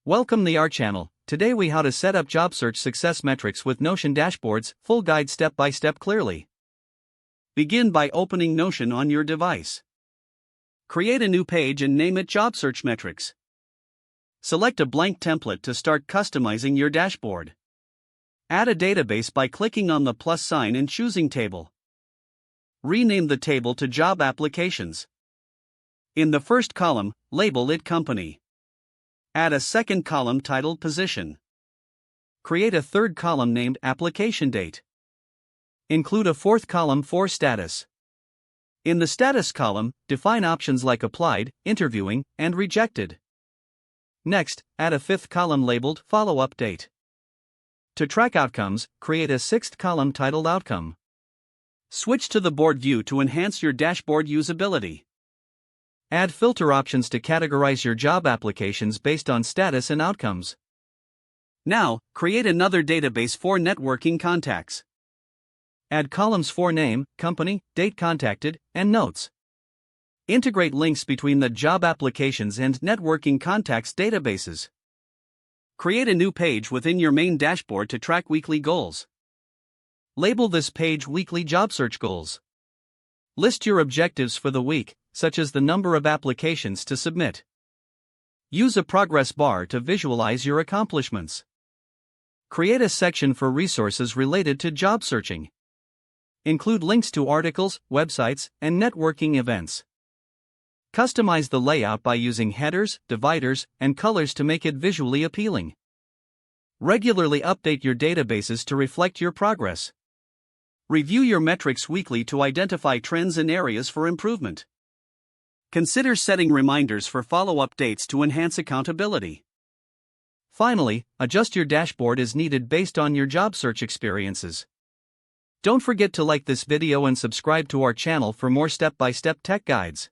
Welcome to our channel. Today we how to set up job search success metrics with Notion dashboards, full guide step by step clearly. Begin by opening Notion on your device. Create a new page and name it Job Search Metrics. Select a blank template to start customizing your dashboard. Add a database by clicking on the plus sign and choosing Table. Rename the table to Job Applications. In the first column, label it Company. Add a second column titled Position. Create a third column named Application Date. Include a fourth column for Status. In the Status column, define options like Applied, Interviewing, and Rejected. Next, add a fifth column labeled Follow-up Date. To track outcomes, create a sixth column titled Outcome. Switch to the board view to enhance your dashboard usability. Add filter options to categorize your job applications based on status and outcomes. Now, create another database for networking contacts. Add columns for name, company, date contacted, and notes. Integrate links between the job applications and networking contacts databases. Create a new page within your main dashboard to track weekly goals. Label this page Weekly Job Search Goals. List your objectives for the week, such as the number of applications to submit. Use a progress bar to visualize your accomplishments. Create a section for resources related to job searching. Include links to articles, websites, and networking events. Customize the layout by using headers, dividers, and colors to make it visually appealing. Regularly update your databases to reflect your progress. Review your metrics weekly to identify trends and areas for improvement. Consider setting reminders for follow-up dates to enhance accountability. Finally, adjust your dashboard as needed based on your job search experiences. Don't forget to like this video and subscribe to our channel for more step-by-step tech guides.